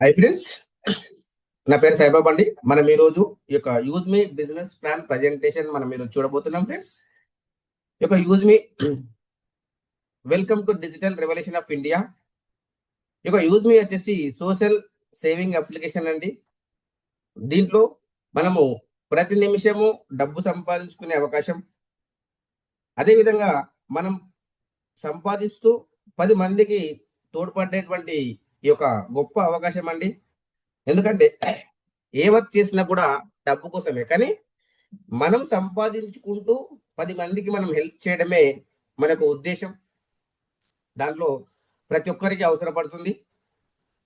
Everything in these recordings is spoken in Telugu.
హై ఫ్రెండ్స్, నా పేరు సాయిబాబా అండి. మనం ఈరోజు ఈ యొక్క యూజ్ మీ బిజినెస్ ప్లాన్ ప్రజెంటేషన్ మనం ఈరోజు చూడబోతున్నాం ఫ్రెండ్స్. ఈ యొక్క use me welcome to digital revolution of India. ఈ యొక్క యూజ్ మీ వచ్చేసి సోషల్ సేవింగ్ అప్లికేషన్ అండి. దీంట్లో మనము ప్రతి నిమిషము డబ్బు సంపాదించుకునే అవకాశం, అదేవిధంగా మనం సంపాదిస్తూ 10 మందికి తోడ్పడేటువంటి ఈ యొక్క గొప్ప అవకాశం అండి. ఎందుకంటే ఏ వర్క్ చేసినా కూడా డబ్బు కోసమే. కానీ మనం సంపాదించుకుంటూ 10 మందికి మనం హెల్ప్ చేయడమే మనకు ఉద్దేశం. దాంట్లో ప్రతి ఒక్కరికి అవసరపడుతుంది.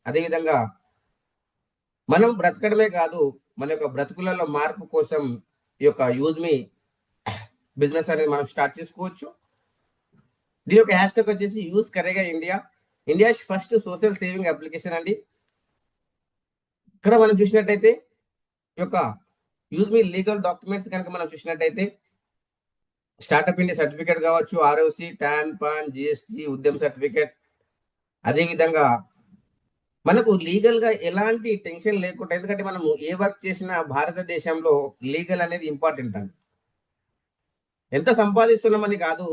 అదేవిధంగా మనం బ్రతకడమే కాదు, మన యొక్క బ్రతుకులలో మార్పు కోసం ఈ యొక్క యూజ్ మీ బిజినెస్ అనేది మనం స్టార్ట్ చేసుకోవచ్చు. దీని యొక్క హ్యాష్ ట్యాగ్ వచ్చేసి యూజ్ కరేగా India, India first social saving application అండి. ఇక్కడ మనం చూసినట్టయితే ఈ యొక్క యూజ్ మీ లీగల్ డాక్యుమెంట్స్ కనుక మనం చూసినట్టయితే స్టార్టప్ ఇండియా సర్టిఫికేట్ కావచ్చు, ఆర్ఓసి, టాన్, పాన్, జిఎస్టి, ఉద్యమ సర్టిఫికేట్. అదేవిధంగా మనకు లీగల్ గా ఎలాంటి టెన్షన్ లేకుండా, ఎందుకంటే మనము ఏ వర్క్ చేసినా భారతదేశంలో లీగల్ అనేది ఇంపార్టెంట్ అండి. ఎంత సంపాదిస్తున్నామని కాదు,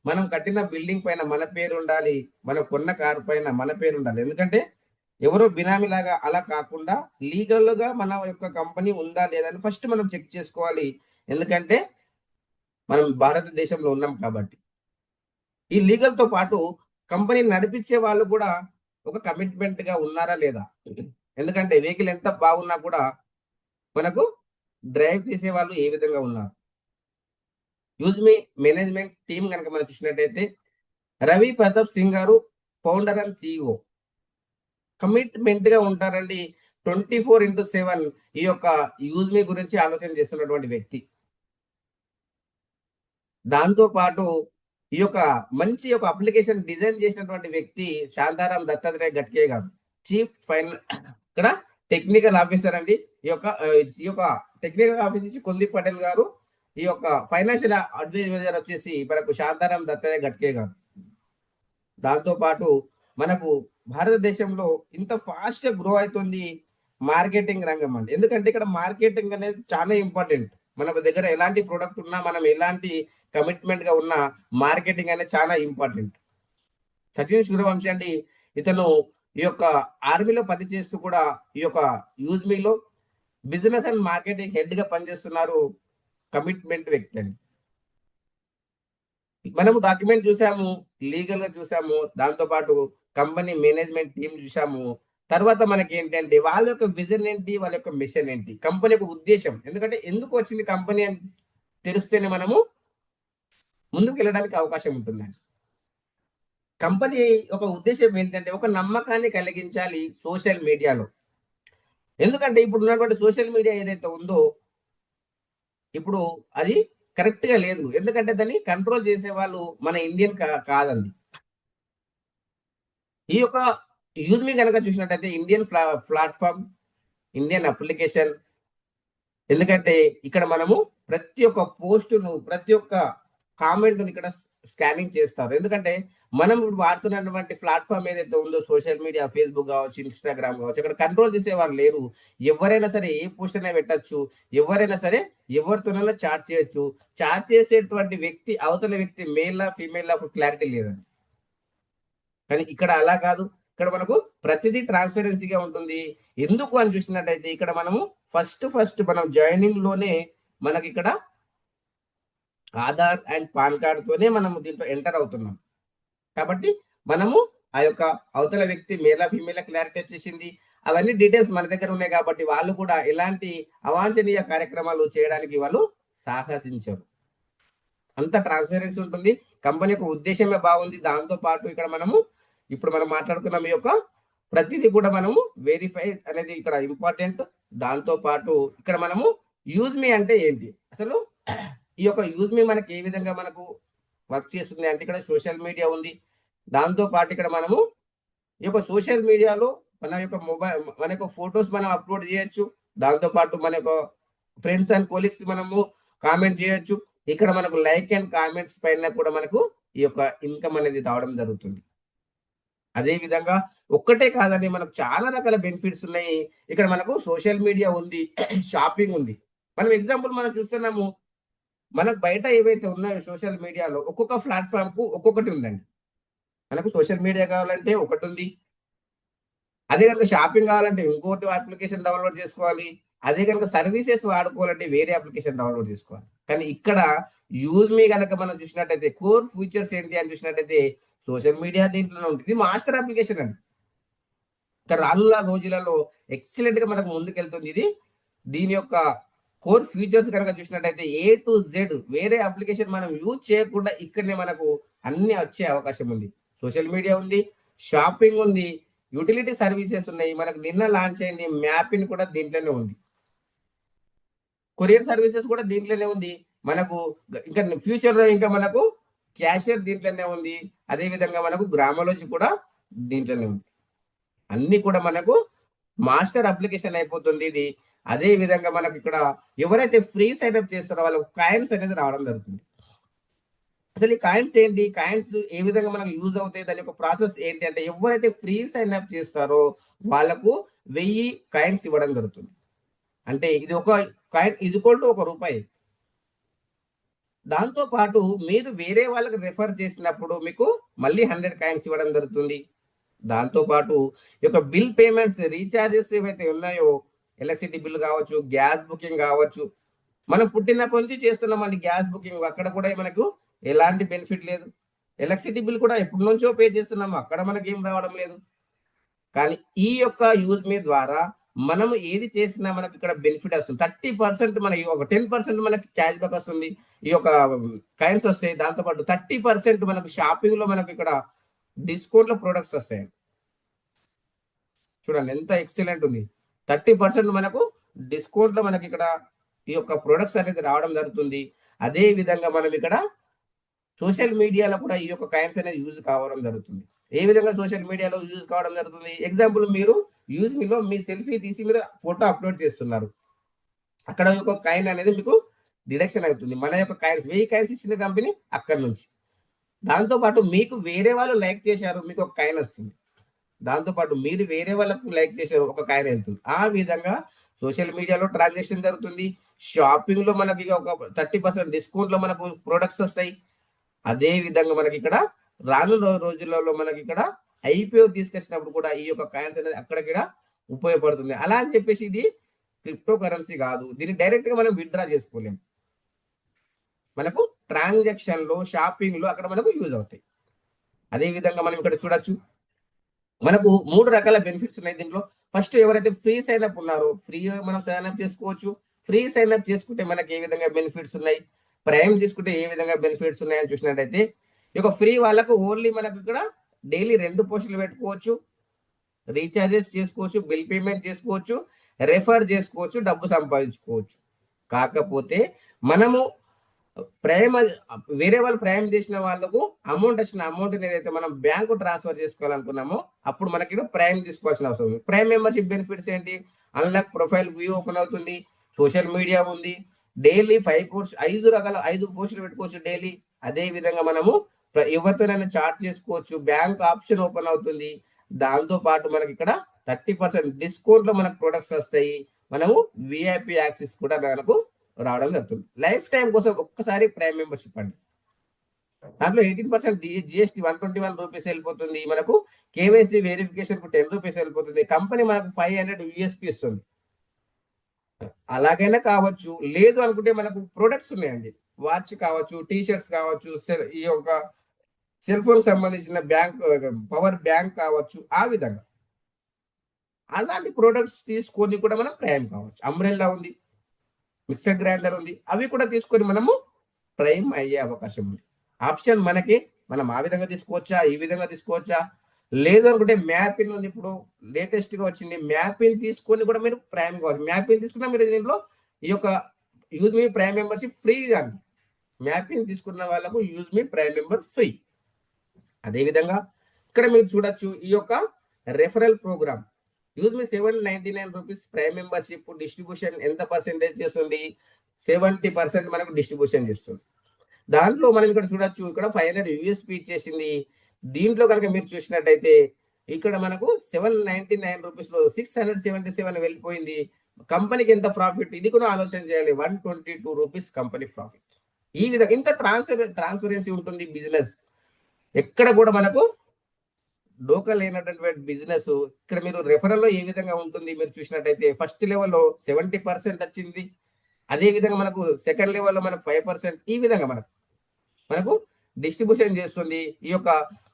మనం కట్టిన బిల్డింగ్ పైన మన పేరు ఉండాలి, మనం కొన్న కారు పైన మన పేరు ఉండాలి. ఎందుకంటే ఎవరో బినామీ లాగా అలా కాకుండా లీగల్ గా మన యొక్క కంపెనీ ఉందా లేదా అని ఫస్ట్ మనం చెక్ చేసుకోవాలి. ఎందుకంటే మనం భారతదేశంలో ఉన్నాం కాబట్టి. ఈ లీగల్ తో పాటు కంపెనీ నడిపించే వాళ్ళు కూడా ఒక కమిట్మెంట్ గా ఉన్నారా లేదా. ఎందుకంటే వెహికల్ ఎంత బాగున్నా కూడా మనకు డ్రైవ్ చేసే వాళ్ళు ఏ విధంగా ఉన్నారు. యూజ్ మీ మేనేజ్మెంట్ టీం కనుక మనం చూసినట్టయితే రవి ప్రతాప్ సింగ్ గారు ఫౌండర్ అండ్ సిఇఓ. కమిట్మెంట్ గా ఉంటారండి. 24/7 ఈ యొక్క యూజ్ మీ గురించి ఆలోచన చేస్తున్నటువంటి వ్యక్తి. దాంతో పాటు ఈ యొక్క మంచి ఒక అప్లికేషన్ డిజైన్ చేసినటువంటి వ్యక్తి శాంతారాం దత్తాత్రేయ గట్కే గారు, చీఫ్ ఇక్కడ టెక్నికల్ ఆఫీసర్ అండి. ఈ యొక్క టెక్నికల్ ఆఫీసర్ కుల్దీప్ పటేల్ గారు. ఈ యొక్క ఫైనాన్షియల్ అడ్వైజర్ వచ్చేసి మనకు శాంతారాం దత్తాత్రేయ గట్కే గారు. దాంతో పాటు మనకు భారతదేశంలో ఇంత ఫాస్ట్ గా గ్రో అవుతుంది మార్కెటింగ్ రంగం అండి. ఎందుకంటే ఇక్కడ మార్కెటింగ్ అనేది చాలా ఇంపార్టెంట్. మన దగ్గర ఎలాంటి ప్రొడక్ట్ ఉన్నా, మనం ఎలాంటి కమిట్మెంట్ గా ఉన్న మార్కెటింగ్ అనేది చాలా ఇంపార్టెంట్. సచిన్ సూర్యవంశీ అండి, ఇతను ఈ యొక్క ఆర్మీలో పనిచేస్తూ కూడా ఈ యొక్క యూజ్ మీలో బిజినెస్ అండ్ మార్కెటింగ్ హెడ్ గా పనిచేస్తున్నారు. కమిట్మెంట్ వ్యక్తి అండి. మనము డాక్యుమెంట్ చూసాము, లీగల్ గా చూసాము, దాంతో పాటు కంపెనీ మేనేజ్మెంట్ టీం చూసాము. తర్వాత మనకి ఏంటంటే వాళ్ళ యొక్క విజన్ ఏంటి, వాళ్ళ యొక్క మిషన్ ఏంటి, కంపెనీ యొక్క ఉద్దేశం. ఎందుకంటే ఎందుకు వచ్చింది కంపెనీ అని తెలిస్తేనే మనము ముందుకు వెళ్ళడానికి అవకాశం ఉంటుందండి. కంపెనీ ఒక ఉద్దేశం ఏంటంటే ఒక నమ్మకాన్ని కలిగించాలి సోషల్ మీడియాలో. ఎందుకంటే ఇప్పుడు ఉన్నటువంటి సోషల్ మీడియా ఏదైతే ఉందో ఇప్పుడు అది కరెక్ట్ గా లేదు. ఎందుకంటే దాన్ని కంట్రోల్ చేసే వాళ్ళు మన ఇండియన్ కాదండి. ఈ యొక్క యూజ్ మీ కనుక చూసినట్టయితే ఇండియన్ ప్లాట్ఫామ్, ఇండియన్ అప్లికేషన్. ఎందుకంటే ఇక్కడ మనము ప్రతి ఒక్క పోస్టును, ప్రతి ఒక్క కామెంట్ను ఇక్కడ స్కానింగ్ చేస్తారు. ఎందుకంటే మనం ఇప్పుడు వాడుతున్నటువంటి ప్లాట్ఫామ్ ఏదైతే ఉందో సోషల్ మీడియా, ఫేస్బుక్ కావచ్చు, ఇన్స్టాగ్రామ్ కావచ్చు, ఇక్కడ కంట్రోల్ చేసేవారు లేరు. ఎవరైనా సరే ఏ పోస్ట్ అయినా పెట్టచ్చు, ఎవరైనా సరే ఎవరితోనైనా చాట్ చేయొచ్చు. చాట్ చేసేటువంటి వ్యక్తి అవతల వ్యక్తి మేలా ఫీమేలా ఒక క్లారిటీ లేదండి. కానీ ఇక్కడ అలా కాదు. ఇక్కడ మనకు ప్రతిదీ ట్రాన్స్పరెన్సీగా ఉంటుంది. ఎందుకు అని చూసినట్టయితే ఇక్కడ మనము ఫస్ట్ మనం జాయినింగ్ లోనే మనకి ఇక్కడ ఆధార్ అండ్ పాన్ కార్డ్ తోనే మనము దీంట్లో ఎంటర్ అవుతున్నాం. కాబట్టి మనము ఆ యొక్క అవతల వ్యక్తి మేలా ఫీమేలా క్లారిటీ వచ్చేసింది. అవన్నీ డీటెయిల్స్ మన దగ్గర ఉన్నాయి కాబట్టి వాళ్ళు కూడా ఎలాంటి అవాంఛనీయ కార్యక్రమాలు చేయడానికి వాళ్ళు సాహసించరు. అంత ట్రాన్స్పరెన్సీ ఉంటుంది. కంపెనీ యొక్క ఉద్దేశమే బాగుంది. దాంతో పాటు ఇక్కడ మనము ఇప్పుడు మనం మాట్లాడుకున్న మీ యొక్క ప్రతిదీ కూడా మనము వెరిఫై అనేది ఇక్కడ ఇంపార్టెంట్. దాంతో పాటు ఇక్కడ మనము యూజ్ మీ అంటే ఏంటి, అసలు ఈ యొక్క యూజ్ మీ మనకి ఏ విధంగా మనకు వర్క్ చేస్తుంది అంటే ఇక్కడ సోషల్ మీడియా ఉంది. దాంతో పాటు ఇక్కడ మనము ఈ యొక్క సోషల్ మీడియాలో మన యొక్క మొబైల్, మన యొక్క ఫొటోస్ మనం అప్లోడ్ చేయొచ్చు. దాంతో పాటు మన యొక్క ఫ్రెండ్స్ అండ్ కొలీగ్స్ మనము కామెంట్ చేయొచ్చు. ఇక్కడ మనకు లైక్ అండ్ కామెంట్స్ పైన కూడా మనకు ఈ యొక్క ఇన్కమ్ అనేది రావడం జరుగుతుంది. అదే విధంగా ఒక్కటే కాదండి, మనకు చాలా రకాల బెనిఫిట్స్ ఉన్నాయి. ఇక్కడ మనకు సోషల్ మీడియా ఉంది, షాపింగ్ ఉంది. మనం ఎగ్జాంపుల్ మనం చూస్తున్నాము. మనకు బయట ఏవైతే ఉన్నాయో సోషల్ మీడియాలో ఒక్కొక్క ప్లాట్‌ఫార్మ్‌కు ఒక్కొక్కటి ఉందండి. మనకు సోషల్ మీడియా కావాలంటే ఒకటుంది. అదే గనుక షాపింగ్ కావాలంటే ఇంకోటి అప్లికేషన్ డౌన్‌లోడ్ చేసుకోవాలి. అదే గనుక సర్వీసెస్ వాడుకోవాలంటే వేరే అప్లికేషన్ డౌన్‌లోడ్ చేసుకోవాలి. కానీ ఇక్కడ యూజ్‌మీ గనక మనం చూసినట్టయితే కోర్ ఫీచర్స్ ఏంటి అని చూసినట్టయితే సోషల్ మీడియా దీంట్లోనే ఉంది. ఇది మాస్టర్ అప్లికేషన్ అండి. ఇక రానున్న రోజులలో ఎక్సలెంట్‌గా మనకు ముందుకెళ్తుంది ఇది. దీని యొక్క కోర్ ఫీచర్స్ గనక చూసినట్టయితే ఏ టు జెడ్ వేరే అప్లికేషన్ మనం యూజ్ చేయకుండా ఇక్కడనే మనకు అన్నీ వచ్చే అవకాశం ఉంది. సోషల్ మీడియా ఉంది, షాపింగ్ ఉంది, యుటిలిటీ సర్వీసెస్ ఉన్నాయి. మనకు నిన్న లాంచ్ అయింది మ్యాపింగ్ కూడా దీంట్లోనే ఉంది. కొరియర్ సర్వీసెస్ కూడా దీంట్లోనే ఉంది. మనకు ఇంకా ఫ్యూచర్‌లో ఇంకా మనకు క్యాషియర్ దీంట్లోనే ఉంది. అదే విధంగా మనకు గ్రామాలజీ కూడా దీంట్లోనే ఉంది. అన్నీ కూడా మనకు మాస్టర్ అప్లికేషన్ అయిపోతుంది ఇది. అదే విధంగా మనకి ఇక్కడ ఎవరైతే ఫ్రీ సైన్ చేస్తారో వాళ్ళకి కాయిన్స్ అనేది రావడం జరుగుతుంది. అసలు ఈ కాయిన్స్ ఏంటి? కాయిన్స్ ఏ విధంగా మనకు యూజ్ అవుతాయి? దాని యొక్క ప్రాసెస్ ఏంటి అంటే ఎవరైతే ఫ్రీ సైన్ చేస్తారో వాళ్ళకు 1000 కాయిన్స్ ఇవ్వడం జరుగుతుంది. అంటే ఇది ఒక కాయిన్ ఈజ్ ఈక్వల్ టు రూ. 1. దాంతో పాటు మీరు వేరే వాళ్ళకి రిఫర్ చేసినప్పుడు మీకు మళ్ళీ 100 కాయిన్స్ ఇవ్వడం జరుగుతుంది. దాంతో పాటు ఈ యొక్క బిల్ పేమెంట్స్, రీచార్జెస్ ఏవైతే ఉన్నాయో ఎలక్ట్రిసిటీ బిల్ కావచ్చు, గ్యాస్ బుకింగ్ కావచ్చు. మనం పుట్టినప్పటి నుంచి చేస్తున్నామండి గ్యాస్ బుకింగ్. అక్కడ కూడా మనకు ఎలాంటి బెనిఫిట్ లేదు. ఎలక్ట్రిసిటీ బిల్ కూడా ఎప్పటి నుంచో పే చేస్తున్నాము. అక్కడ మనకేం రావడం లేదు. కానీ ఈ యొక్క యూజ్ మీ ద్వారా మనం ఏది చేసినా మనకి ఇక్కడ బెనిఫిట్ వస్తుంది. 30% మనకి ఒక 10% మనకి క్యాష్ బ్యాక్ వస్తుంది. ఈ యొక్క కాయిన్స్ వస్తాయి. దాంతో పాటు 30% మనకు షాపింగ్ లో మనకి ఇక్కడ డిస్కౌంట్ లో ప్రొడక్ట్స్ వస్తాయి. చూడండి ఎంత ఎక్సలెంట్ ఉంది. 30% మనకు డిస్కౌంట్ లో మనకి ఇక్కడ ఈ యొక్క ప్రొడక్ట్స్ అనేది రావడం జరుగుతుంది. అదే విధంగా మనం ఇక్కడ సోషల్ మీడియాలో కూడా ఈ యొక్క కాయిన్స్ అనేది యూజ్ కావడం జరుగుతుంది. ఏ విధంగా సోషల్ మీడియాలో యూజ్ కావడం జరుగుతుంది? ఎగ్జాంపుల్ మీరు యూజ్ మీలో మీ సెల్ఫీ తీసి మీరు ఫోటో అప్లోడ్ చేస్తున్నారు. అక్కడ ఒక కాయిన్ అనేది మీకు డిడక్షన్ అవుతుంది. మన యొక్క కాయిన్స్ 1000 కాయిన్స్ ఇచ్చిన కంపెనీ అక్కడి నుంచి. దాంతో పాటు మీకు వేరే వాళ్ళు లైక్ చేశారు, మీకు ఒక కాయిన్ వస్తుంది. దాంతో పాటు మీరు వేరే వాళ్ళకు లైక్ చేశారు, ఒక కాయిన్ వెళ్తుంది. ఆ విధంగా సోషల్ మీడియాలో ట్రాన్సాక్షన్ జరుగుతుంది. షాపింగ్ లో మనకి ఒక 30% డిస్కౌంట్ లో మనకు ప్రొడక్ట్స్ వస్తాయి. అదే విధంగా మనకి ఇక్కడ రానున్న రోజులలో మనకి ఇక్కడ ఐపీఓ తీసుకొచ్చినప్పుడు కూడా ఈ యొక్క కాయిన్స్ అనేది అక్కడిక్కడ ఉపయోగపడుతుంది. అలా అని చెప్పేసి ఇది క్రిప్టో కరెన్సీ కాదు. దీన్ని డైరెక్ట్ గా మనం విత్డ్రా చేసుకోలేము. మనకు ట్రాన్సాక్షన్ లో, షాపింగ్ లో అక్కడ మనకు యూజ్ అవుతాయి. అదే విధంగా మనం ఇక్కడ చూడొచ్చు. మనకు 3 రకాల బెనిఫిట్స్ ఉన్నాయి దీంట్లో. ఫస్ట్ ఎవరైతే ఫ్రీ సైన్ అప్ ఉన్నారో ఫ్రీగా మనం సైన్ అప్ చేసుకోవచ్చు. ఫ్రీ సైన్ అప్ చేసుకుంటే మనకి ఏ విధంగా బెనిఫిట్స్ ఉన్నాయి, ప్రైమ్ తీసుకుంటే ఏ విధంగా బెనిఫిట్స్ ఉన్నాయని చూసినట్టయితే ఇక ఫ్రీ వాళ్ళకు ఓన్లీ మనకు ఇక్కడ డైలీ 2 పోస్టులు పెట్టుకోవచ్చు, రీఛార్జెస్ చేసుకోవచ్చు, బిల్ పేమెంట్ చేసుకోవచ్చు, రెఫర్ చేసుకోవచ్చు, డబ్బు సంపాదించుకోవచ్చు. కాకపోతే మనము ప్రైమ్ వేరే వాళ్ళు ప్రైమ్ చేసిన వాళ్ళకు అమౌంట్ వచ్చిన అమౌంట్ ఏదైతే మనం బ్యాంకు ట్రాన్స్ఫర్ చేసుకోవాలనుకున్నామో అప్పుడు మనకి ప్రైమ్ తీసుకోవాల్సిన అవసరం ఉంది. ప్రైమ్ మెంబర్షిప్ బెనిఫిట్స్ ఏంటి? అన్లాక్ ప్రొఫైల్ వ్యూ ఓపెన్ అవుతుంది, సోషల్ మీడియా ఉంది, డైలీ 5 పోస్టులు పెట్టుకోవచ్చు డైలీ. అదే విధంగా మనము ఎవరితోనైనా చాట్ చేసుకోవచ్చు, బ్యాంక్ ఆప్షన్ ఓపెన్ అవుతుంది. దాంతో పాటు మనకి ఇక్కడ 30% డిస్కౌంట్ లో మనకు ప్రొడక్ట్స్ వస్తాయి. మనము విఐపి యాక్సెస్ కూడా మనకు రావడం జరుగుతుంది. లైఫ్ టైం కోసం ఒక్కసారి ప్రైమ్ మెంబర్షిప్ అండి. దాంట్లో 18% జిఎస్టీ 121 రూపీస్ వెళ్ళిపోతుంది. మనకు కేవైసీ వెరిఫికేషన్ కు 10 రూపీస్ వెళ్ళిపోతుంది. కంపెనీ మనకు 500 యూఎస్పీ ఇస్తుంది. అలాగైనా కావచ్చు, లేదు అనుకుంటే మనకు ప్రొడక్ట్స్ ఉన్నాయండి. వాచ్ కావచ్చు, టీ షర్ట్స్ కావచ్చు, ఈ యొక్క సెల్ ఫోన్ సంబంధించిన పవర్ బ్యాంక్ కావచ్చు. ఆ విధంగా అలాంటి ప్రొడక్ట్స్ తీసుకొని కూడా మనం ప్రైమ్ కావచ్చు. అంబ్రెల్లా ఉంది, మిక్సర్ గ్రైండర్ ఉంది. అవి కూడా తీసుకొని మనము ప్రైమ్ అయ్యే అవకాశం ఉంది. ఆప్షన్ మనకి, మనం ఆ విధంగా తీసుకోవచ్చా, ఈ విధంగా తీసుకోవచ్చా, లేదు అనుకుంటే మ్యాపిన్ ఉంది. ఇప్పుడు లేటెస్ట్ గా వచ్చింది మ్యాపిన్ తీసుకొని కూడా మీరు ప్రైమ్ కావచ్చు. మ్యాపిన్ తీసుకున్నా మీరు దీంట్లో ఈ యొక్క use me prime membership free అండి. మ్యాపిన్ తీసుకున్న వాళ్ళకు use me prime member free. అదే విధంగా ఇక్కడ మీరు చూడొచ్చు ఈ యొక్క referral program use me 799 rupees prime membership distribution ఎంత పర్సెంటేజ్ చేస్తుంది? 70% మనకు డిస్ట్రిబ్యూషన్ చేస్తుంది. దాంట్లో మనం ఇక్కడ చూడొచ్చు, ఇక్కడ 500 యూఎస్పీ ఇచ్చేసింది. దీంట్లో కనుక మీరు చూసినట్టయితే ఇక్కడ మనకు 799 రూపీస్ లో 677 వెళ్ళిపోయింది. కంపెనీకి ఎంత ప్రాఫిట్, ఇది కూడా ఆలోచన చేయాలి. 122 రూపీస్ కంపెనీ ప్రాఫిట్. ఈ విధంగా ఇంత ట్రాన్స్పరెన్సీ ఉంటుంది బిజినెస్. ఎక్కడ కూడా మనకు డోకా లేనటువంటి బిజినెస్. ఇక్కడ మీరు రెఫరల్ లో ఏ విధంగా ఉంటుంది మీరు చూసినట్టయితే ఫస్ట్ లెవెల్లో 70% వచ్చింది. అదే విధంగా మనకు సెకండ్ లెవెల్లో మనకు 5%. ఈ విధంగా మనకు డిస్ట్రిబ్యూషన్ చేస్తుంది. ఈ యొక్క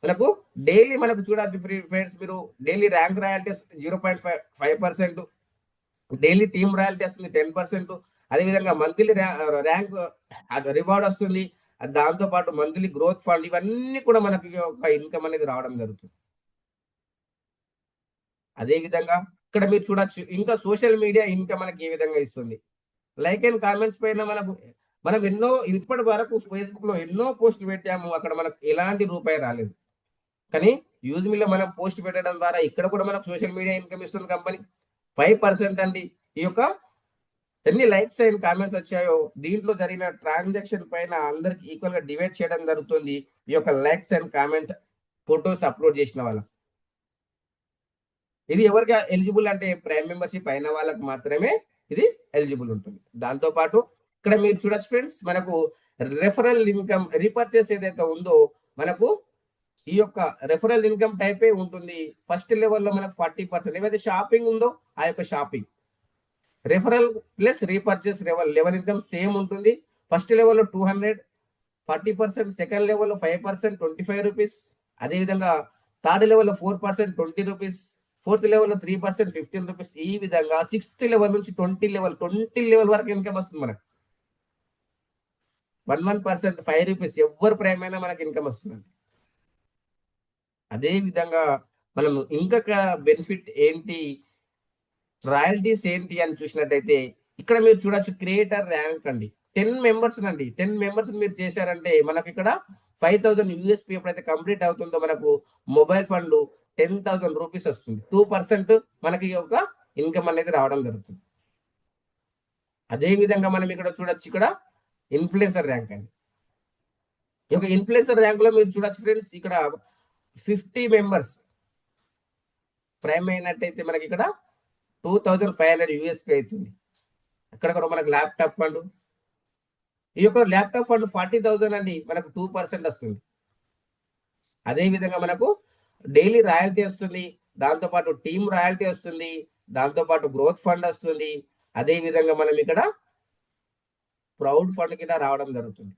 మనకు డైలీ మనకు చూడాలి ఫ్రెండ్స్, మీరు daily rank royalty 0.5%, daily team royalty వస్తుంది 10%, అదేవిధంగా మంత్లీ ర్యాంక్ రివార్డ్ వస్తుంది. దాంతో పాటు మంత్లీ గ్రోత్ ఫండ్, ఇవన్నీ కూడా మనకి ఒక ఇన్కమ్ అనేది రావడం జరుగుతుంది. అదే విధంగా ఇక్కడ మీరు చూడొచ్చు ఇంకా సోషల్ మీడియా ఇన్కమ్ మనకి ఏ విధంగా ఇస్తుంది. లైక్ అండ్ కామెంట్స్ పైన మనం ఎన్నో ఇప్పటి వరకు ఫేస్బుక్ లో ఎన్నో పోస్టులు పెట్టాము, అక్కడ మనకు ఎలాంటి రూపాయి రాలేదు. కానీ యూజ్మీలో మనం పోస్ట్ పెట్టడం ద్వారా ఇక్కడ కూడా మనకు సోషల్ మీడియా ఇన్కమ్ ఇస్తుంది కంపెనీ. 5% అండి. ఈ యొక్క ఎన్ని లైక్స్ అండ్ కామెంట్స్ వచ్చాయో దీంట్లో జరిగిన ట్రాన్సాక్షన్ పైన అందరికి ఈక్వల్ గా డివైడ్ చేయడం జరుగుతుంది. ఈ యొక్క likes and comment photos upload చేసిన వాళ్ళ. ఇది ఎవరికి ఎలిజిబుల్ అంటే ప్రైమ్ మెంబర్షిప్ అయిన వాళ్ళకి మాత్రమే ఇది ఎలిజిబుల్ ఉంటుంది. దాంతో పాటు ఇక్కడ మీరు చూడొచ్చు ఫ్రెండ్స్, మనకు రెఫరల్ ఇన్కమ్ రీపర్చేస్ ఏదైతే ఉందో మనకు ఈ యొక్క రెఫరల్ ఇన్కమ్ టైపే ఉంటుంది. ఫస్ట్ లెవెల్లో మనకు 40%, ఏవైతే షాపింగ్ ఉందో ఆ యొక్క shopping referral plus repurchase level income same ఉంటుంది. ఫస్ట్ లెవెల్లో 200, 40%, సెకండ్ లెవెల్లో 5%, 25 రూపీస్, అదేవిధంగా థర్డ్ లెవెల్లో 4%, 20 రూపీస్, ఫోర్త్ లెవెల్లో 3%, 15 రూపీస్. ఈ విధంగా 6th లెవెల్ నుంచి 20 లెవెల్ వరకు ఇన్కమ్ వస్తుంది మనకు. 1% 5 రూపీస్ ఎవరు ప్రైమ్ అయినా మనకి ఇన్కమ్ వస్తుందండి. అదే విధంగా మనం ఇంకొక బెనిఫిట్ ఏంటి, రాయల్టీస్ ఏంటి అని చూసినట్టయితే ఇక్కడ మీరు చూడొచ్చు క్రియేటర్ ర్యాంక్ అండి. 10 మెంబర్స్ అండి. 10 మెంబర్స్ మీరు చేశారంటే మనకి ఇక్కడ 5000 యూఎస్పీ ఎప్పుడైతే కంప్లీట్ అవుతుందో మనకు మొబైల్ ఫండ్ 10,000 రూపీస్ వస్తుంది. 2% మనకి ఒక ఇన్కమ్ అనేది రావడం జరుగుతుంది. అదే విధంగా మనం ఇక్కడ చూడొచ్చు, ఇక్కడ ఇన్ఫ్లుయెన్సర్ ర్యాంక్ అండి. ఈ యొక్క ఇన్ఫ్లుయెన్సర్ ర్యాంక్ లో మీరు చూడొచ్చు ఫ్రెండ్స్, ఇక్కడ 50 మెంబర్స్ ప్రైమ్ అయినట్టయితే మనకి ఇక్కడ 2500 యూఎస్పీ అవుతుంది. అక్కడ కూడా మనకు ల్యాప్టాప్ ఫండ్, ఈ యొక్క ల్యాప్టాప్ ఫండ్ 40,000 అండి, మనకు 2% వస్తుంది. అదే విధంగా మనకు డైలీ రాయల్టీ వస్తుంది, దాంతోపాటు టీమ్ రాయల్టీ వస్తుంది, దాంతోపాటు గ్రోత్ ఫండ్ వస్తుంది. అదే విధంగా మనం ఇక్కడ ప్రౌడ్ ఫండ్ కింద రావడం జరుగుతుంది.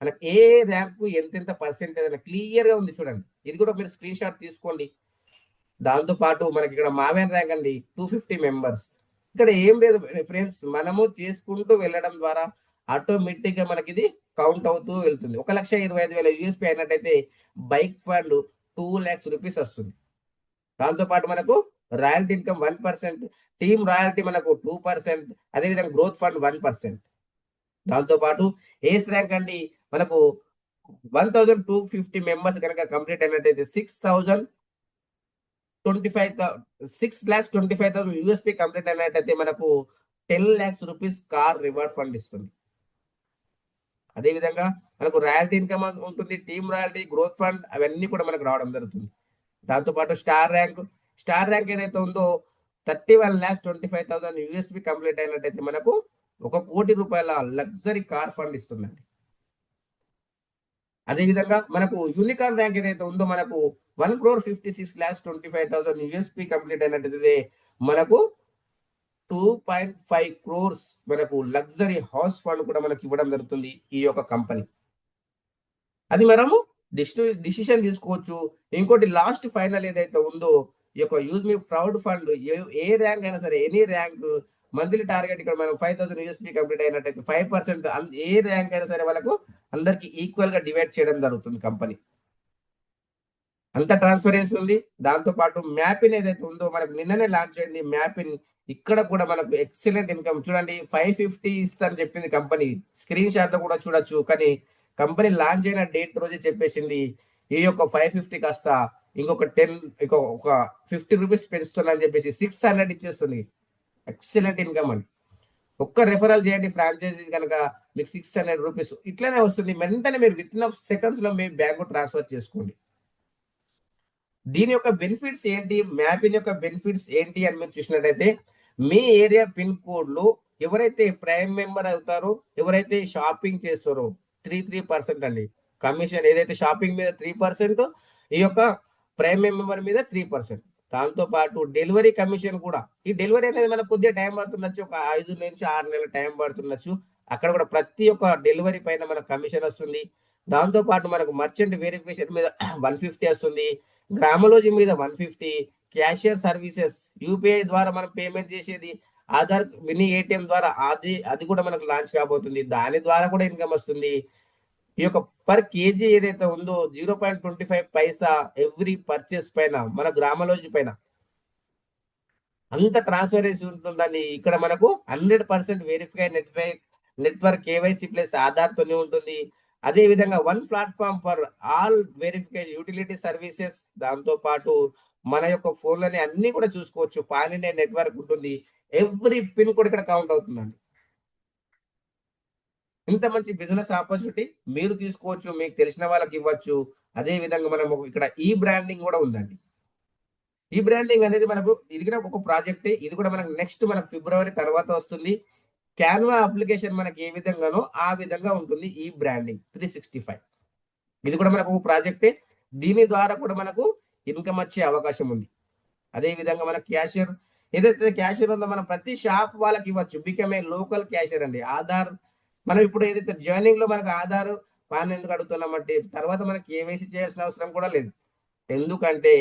మనకి ఏ ర్యాంక్ ఎంత పర్సెంటేజ్ అని క్లియర్ గా ఉంది చూడండి. ఇది కూడా మీరు స్క్రీన్ షాట్ తీసుకోండి. దాంతో పాటు మనకి ఇక్కడ మావెన్ ర్యాంక్ అండి 250 మెంబర్స్. ఇక్కడ ఏం లేదు ఫ్రెండ్స్, మనము చేసుకుంటూ వెళ్ళడం ద్వారా ఆటోమేటిక్ గా మనకి ఇది కౌంట్ అవుతూ వెళ్తుంది. 1,25,000 యూఎస్పీ అయినట్టయితే బైక్ ఫండ్ 2 lakhs రూపీస్ వస్తుంది. దాంతో పాటు మనకు రాయల్టీ ఇన్కమ్ 1%, టీమ్ రాయల్టీ మనకు 2%, అదేవిధంగా గ్రోత్ ఫండ్ 1%. దాంతో పాటు ఏస్ ర్యాంక్ అండి మనకు 1,250 మెంబర్స్ కనుక కంప్లీట్ అయినట్టయితే 6,25,000 యూఎస్పీ కంప్లీట్ అయినట్టయితే మనకు 10 lakhs rupees car reward fund ఇస్తుంది. అదేవిధంగా మనకు రాయల్టీ ఇన్కమ్ ఉంటుంది, టీమ్ రాయల్టీ, గ్రోత్ ఫండ్, అవన్నీ కూడా మనకు రావడం జరుగుతుంది. దాంతోపాటు స్టార్ ర్యాంక్ ఏదైతే ఉందో 31,25,000 యూఎస్పీ కంప్లీట్ అయినట్టయితే మనకు 1 కోటి రూపాయల లగ్జరీ కార్ ఫండ్ ఇస్తుందండి. అదేవిధంగా మనకు యూనికార్న్ ర్యాంక్ ఏదైతే ఉందో మనకు 1,56,25,000 యూఎస్పీ కంప్లీట్ అయినట్టయితే మనకు 2.5 crores మనకు లగ్జరీ హౌస్ ఫండ్ కూడా మనకి ఇవ్వడం జరుగుతుంది ఈ యొక్క కంపెనీ. అది మనము డిసిషన్ తీసుకోవచ్చు. ఇంకోటి లాస్ట్ ఫైనల్ ఏదైతే ఉందో ఈ యొక్క యూజ్ మీ ప్రౌడ్ ఫండ్, ఏ ర్యాంక్ అయినా సరే ఎనీ ర్యాంక్ మంత్లీ టార్గెట్ ఇక్కడ మనం 5,000 యూఎస్పీ కంప్లీట్ అయినట్టయితే 5% ఏ ర్యాంక్ అయినా సరే వాళ్ళకు అందరికి ఈక్వల్ గా డివైడ్ చేయడం జరుగుతుంది కంపెనీ. అంత ట్రాన్స్పరెన్సీ ఉంది. దాంతో పాటు మ్యాపిన్ ఏదైతే ఉందో మనకు నిన్ననే లాంచ్ అయింది మ్యాపిన్. ఇక్కడ కూడా మనకు ఎక్సలెంట్ ఇన్కమ్ చూడండి, 550 ఇస్తారని చెప్పింది కంపెనీ. స్క్రీన్ షాట్ లో కూడా చూడొచ్చు. కానీ కంపెనీ లాంచ్ అయిన డేట్ రోజే చెప్పేసింది ఈ యొక్క 550 కాస్త ఇంకొక 50 రూపీస్ పెంచుతున్నా అని చెప్పేసి 600 ఇచ్చేస్తుంది. ఎక్సలెంట్ ఇన్కమ్ అండి. ఒక్క రెఫరల్ చేయండి ఫ్రాంచైజీ కనుక మీకు 600 రూపీస్ ఇట్లనే వస్తుంది. వెంటనే మీరు విత్ ఇన్ సెకండ్స్ లో మీ బ్యాంకు ట్రాన్స్ఫర్ చేసుకోండి. దీని యొక్క బెనిఫిట్స్ ఏంటి, మ్యాపింగ్ యొక్క బెనిఫిట్స్ ఏంటి అని మీరు చూసినట్టయితే, మీ ఏరియా పిన్ కోడ్లు ఎవరైతే ప్రైమ్ మెంబర్ అవుతారో, ఎవరైతే షాపింగ్ చేస్తారో 3% అండి కమిషన్. ఏదైతే షాపింగ్ మీద 3%, ఈ యొక్క ప్రైమ్ మెంబర్ మీద 3%. దాంతో పాటు డెలివరీ కమిషన్ కూడా. ఈ డెలివరీ అనేది మనకు కొద్దిగా టైం పడుతుండొచ్చు, ఒక 5 నుంచి 6 నెలల టైం పడుతుండొచ్చు. అక్కడ కూడా ప్రతి ఒక్క డెలివరీ పైన మనకు కమిషన్ వస్తుంది. దాంతో పాటు మనకు మర్చెంట్ వెరిఫికేషన్ మీద 150 వస్తుంది, గ్రామలోజీ మీద 150, క్యాషియర్ సర్వీసెస్ యూపీఐ ద్వారా మనం పేమెంట్ చేసేది, ఆధార్ మినీ ఏటీఎం ద్వారా అది కూడా మనకు లాంచ్ కాబోతుంది. దాని ద్వారా కూడా ఇన్కమ్ వస్తుంది. ఈ యొక్క పర్ కేజీ ఏదైతే ఉందో 0.25 పైసా ఎవ్రీ పర్చేస్ పైన మన గ్రామలోజీ పైన అంత ట్రాన్స్ఫరెన్సీ ఉంటుందని. ఇక్కడ మనకు 100% verify network KYC plus Aadhaar తోనే ఉంటుంది. అదే విధంగా one platform for all verification utility services. దాంతో పాటు మన యొక్క ఫోన్లోనే అన్ని కూడా చూసుకోవచ్చు. పాన్ ఇండియా నెట్వర్క్ ఉంటుంది. ఎవ్రీ పిన్ కూడా ఇక్కడ కౌంట్ అవుతుందండి. ఇంత మంచి బిజినెస్ ఆపర్చునిటీ మీరు తీసుకోవచ్చు, మీకు తెలిసిన వాళ్ళకి ఇవ్వచ్చు. అదే విధంగా మనం ఇక్కడ ఈ బ్రాండింగ్ కూడా ఉందండి. ఈ బ్రాండింగ్ అనేది మనకు ఇది కూడా ఒక ప్రాజెక్టే. ఇది కూడా మనకు నెక్స్ట్ మనకు ఫిబ్రవరి తర్వాత వస్తుంది. క్యాన్వా అప్లికేషన్ మనకి ఏ విధంగానో ఆ విధంగా ఉంటుంది ఈ బ్రాండింగ్ 365. ఇది కూడా మనకు ఒక ప్రాజెక్టే. దీని ద్వారా కూడా మనకు ఇన్కమ్ వచ్చే అవకాశం ఉంది. అదే విధంగా మన క్యాషియర్ ఏదైతే క్యాషియర్ ఉందో మనం ప్రతి షాప్ వాళ్ళకి ఇవ్వచ్చు. బికమ్ ఏ లోకల్ క్యాషియర్ అండి. ఆధార్ మనం ఇప్పుడు ఏదైతే జాయినింగ్ లో మనకు ఆధార్ పాన్ ఎందుకు అడుగుతున్నామంటే తర్వాత మనకి కేవైసీ చేయాల్సిన అవసరం కూడా లేదు. ఎందుకంటే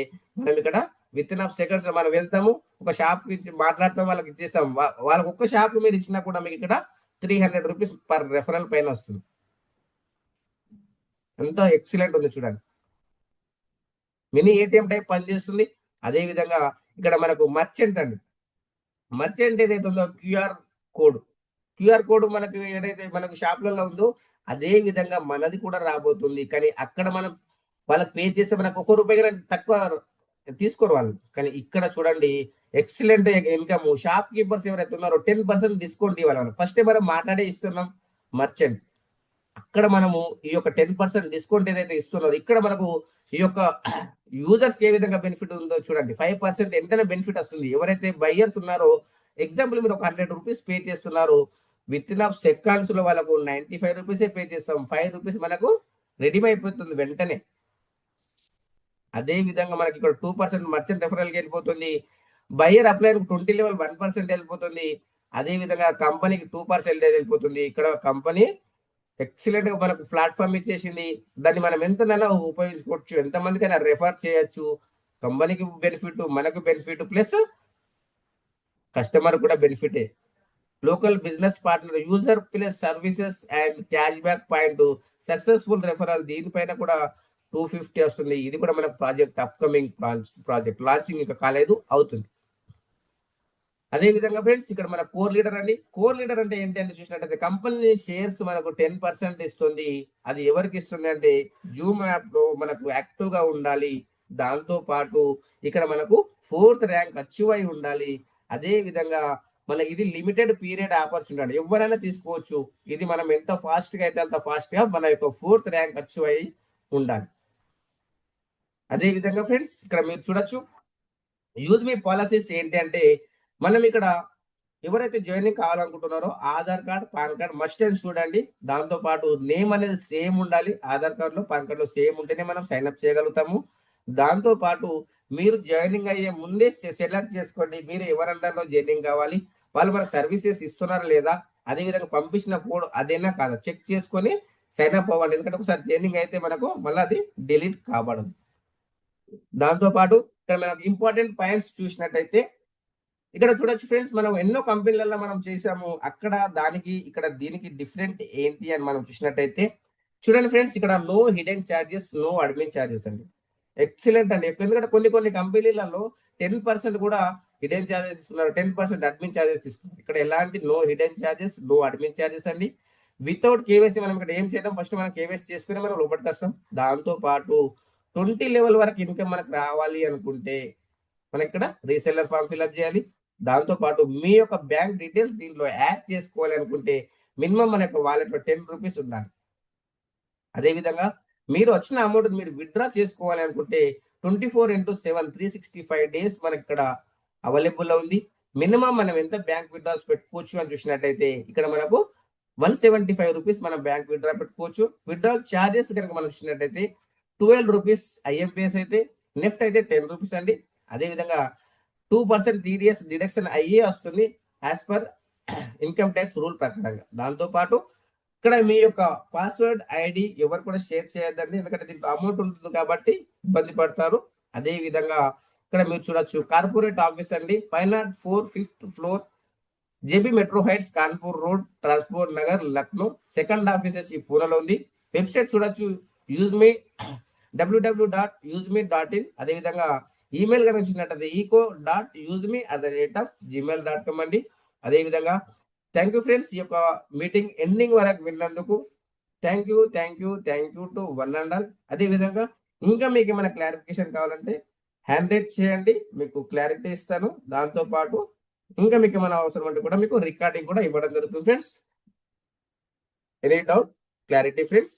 మనం ఇక్కడ విత్ ఇన్ ఆఫ్ సెకండ్స్ మనం వెళ్తాము, ఒక షాప్ మాట్లాడతాం, వాళ్ళకి ఇచ్చేస్తాం. వాళ్ళకి ఒక్క షాప్ మీరు ఇచ్చినా కూడా మీకు ఇక్కడ 300 రూపీస్ పర్ రెఫరల్ పైన వస్తుంది. ఎంత ఎక్సలెంట్ ఉంది చూడండి. మినీ ఏటీఎం టైప్ పనిచేస్తుంది. అదే విధంగా ఇక్కడ మనకు మర్చెంట్ అండి. మర్చెంట్ ఏదైతే ఉందో క్యూఆర్ కోడ్ మనకు ఏదైతే మనకు షాప్లలో ఉందో అదే విధంగా మనది కూడా రాబోతుంది. కానీ అక్కడ మనం వాళ్ళకి పే చేస్తే మనకు ₹1 తక్కువ తీసుకోరు వాళ్ళు. కానీ ఇక్కడ చూడండి ఎక్సలెంట్ ఇన్కమ్. షాప్ కీపర్స్ ఎవరైతే ఉన్నారో 10% డిస్కౌంట్ ఇవ్వాలి. మనం ఫస్ట్ మనం మాట్లాడే ఇస్తున్నాం మర్చెంట్. అక్కడ మనము ఈ యొక్క 10% డిస్కౌంట్ ఏదైతే ఇస్తున్నారో ఇక్కడ మనకు ఈ యొక్క యూజర్స్ ఏ విధంగా బెనిఫిట్ ఉందో చూడండి. 5% ఎంతనే బెనిఫిట్ వస్తుంది. ఎవరైతే బయ్యర్స్ ఉన్నారో ఎగ్జాంపుల్ మీరు ఒక 100 రూపీస్ పే చేస్తున్నారు, విత్ ఇన్ ఆఫ్ సెకండ్స్ లో వాళ్ళకు 95 రూపీసే పే చేస్తాం. 5 రూపీస్ మనకు రెడీమ్ అయిపోతుంది వెంటనే. అదే విధంగా మనకి ఇక్కడ 2% మర్చెంట్ రెఫరల్కి వెళ్ళిపోతుంది. బయ్యర్ అప్లై 20 లెవెల్ 1% వెళ్ళిపోతుంది. అదే విధంగా కంపెనీకి 2% వెళ్ళిపోతుంది. ఇక్కడ కంపెనీ ఎక్సలెంట్ గా మనకు ప్లాట్ఫామ్ ఇచ్చేసింది. దాన్ని మనం ఎంతనైనా ఉపయోగించుకోవచ్చు, ఎంతమందికైనా రెఫర్ చేయొచ్చు. కంపెనీకి బెనిఫిట్, మనకు బెనిఫిట్, ప్లస్ కస్టమర్ కూడా బెనిఫిటే. Local business partner user plus services and cash back point successful referral. దీనిపైన కూడా 250 వస్తుంది. ఇది కూడా మనకు ప్రాజెక్ట్ అప్కమింగ్ ప్రాజెక్ట్ లాంచింగ్ ఇంకా కాలేదు, అవుతుంది. అదే విధంగా ఫ్రెండ్స్ ఇక్కడ మన కోర్ లీడర్ అండి. కోర్ లీడర్ అంటే ఏంటి అని చూసినట్టయితే కంపెనీ షేర్స్ మనకు 10% ఇస్తుంది. అది ఎవరికి ఇస్తుంది అంటే జూమ్ యాప్ లో మనకు యాక్టివ్ గా ఉండాలి. దాంతో పాటు ఇక్కడ మనకు 4th ర్యాంక్ అచీవ్ అయి ఉండాలి. అదే విధంగా మనకి ఇది లిమిటెడ్ పీరియడ్ ఆపర్చునిటీ, ఎవరైనా తీసుకోవచ్చు. ఇది మనం ఎంత ఫాస్ట్ గా అయితే అంత ఫాస్ట్ గా మన యొక్క 4th ర్యాంక్ అచీవ్ అయి ఉండాలి. అదే విధంగా ఫ్రెండ్స్ ఇక్కడ మీరు చూడొచ్చు యూజ్ మీ పాలసీస్ ఏంటి అంటే మనం ఇక్కడ ఎవరైతే జాయినింగ్ కావాలనుకుంటున్నారో Aadhaar card, PAN card must and చూడండి. దాంతో పాటు నేమ్ అనేది సేమ్ ఉండాలి. ఆధార్ కార్డ్ లో, పాన్ కార్డ్ లో సేమ్ ఉంటేనే మనం సైన్ అప్ చేయగలుగుతాము. దాంతో పాటు మీరు జాయినింగ్ అయ్యే ముందే సెలెక్ట్ చేసుకోండి మీరు ఎవరి అండర్లో జాయినింగ్ కావాలి, వాళ్ళు మనకు సర్వీసెస్ ఇస్తున్నారా లేదా, అదే విధంగా పంపించిన కోడ్ అదేనా కాదా చెక్ చేసుకొని సైన్ అప్ అవ్వండి. ఎందుకంటే ఒకసారి జాయినింగ్ అయితే మనకు మళ్ళీ అది డిలీట్ కాబడదు. దాంతో పాటు ఇక్కడ మనకు ఇంపార్టెంట్ పాయింట్స్ చూసినట్టయితే ఇక్కడ చూడొచ్చు ఫ్రెండ్స్, మనం ఎన్నో కంపెనీలలో మనం చేసాము. అక్కడ దానికి ఇక్కడ దీనికి డిఫరెంట్ ఏంటి అని మనం చూసినట్టయితే చూడండి ఫ్రెండ్స్, ఇక్కడ no hidden charges, no admin charges అండి. ఎక్సలెంట్ అండి. ఎందుకంటే కొన్ని కంపెనీలలో 10% కూడా హిడెన్ ఛార్జెస్ ఇస్తున్నారు, 10% అడ్మిన్ ఛార్జెస్ ఇస్తున్నారు. ఇక్కడ ఎలాంటి no hidden charges, no admin charges అండి. వితౌట్ కేవైసీ మనం ఇక్కడ ఏం చేయడం, ఫస్ట్ మనం కేవైసీ చేసుకుని మనం లోపలికి వస్తాం. దాంతో పాటు 20 లెవెల్ వరకు ఇన్కమ్ మనకు రావాలి అనుకుంటే మనం ఇక్కడ రీసెల్లర్ ఫామ్ ఫిల్అప్ చేయాలి. దాంతో పాటు మీ యొక్క బ్యాంక్ డీటెయిల్స్ దీంట్లో యాడ్ చేసుకోవాలి అనుకుంటే మినిమం మన యొక్క వాలెట్ లో 10 రూపీస్ ఉండాలి. అదే విధంగా మీరు వచ్చిన అమౌంట్ మీరు విత్డ్రా చేసుకోవాలి అనుకుంటే 24/7 365 డేస్ మనకి ఇక్కడ అవైలబుల్ ఉంది. మినిమం మనం ఎంత బ్యాంక్ విత్డ్రాల్స్ పెట్టుకోవచ్చు అని చూసినట్టయితే ఇక్కడ మనకు 175 రూపీస్ మనం బ్యాంక్ విత్డ్రా పెట్టుకోవచ్చు. విత్డ్రాల్ ఛార్జెస్ కనుక మనం చూసినట్టయితే 12 రూపీస్ ఐఎంపిఎస్ అయితే, నెఫ్ట్ అయితే 10 రూపీస్ అండి. అదేవిధంగా 2% టీడీఎస్ డిడక్షన్ అయ్యే వస్తుంది as per income tax rule ప్రకారంగా. దాంతోపాటు ఇక్కడ మీ యొక్క పాస్వర్డ్ ఐడి ఎవరు కూడా షేర్ చేయొద్దండి, ఎందుకంటే దీంట్లో అమౌంట్ ఉంటుంది కాబట్టి ఇబ్బంది పడతారు. అదే విధంగా ఇక్కడ మీరు చూడొచ్చు కార్పొరేట్ ఆఫీస్ అండి, 504 5th floor, JB metro heights, Kanpur road, transport Nagar, Lucknow. Second office వచ్చి పూణేలో ఉంది. వెబ్సైట్ చూడొచ్చు యూజ్మీ www.useme.in. అదేవిధంగా ఈమెయిల్ కనుక చూసినట్టయితే eco.useme@gmail.com అండి. అదేవిధంగా థ్యాంక్ యూ ఫ్రెండ్స్, ఈ యొక్క మీటింగ్ ఎండింగ్ వరకు విన్నందుకు thank you to one and all. అదేవిధంగా ఇంకా మీకు ఏమైనా క్లారిఫికేషన్ కావాలంటే హ్యాండ్ రైట్ చేయండి, మీకు క్లారిటీ ఇస్తాను. దాంతోపాటు ఇంకా మీకు ఏమైనా అవసరం అంటే కూడా మీకు రికార్డింగ్ కూడా ఇవ్వడం జరుగుతుంది friends. Any doubt, clarity friends?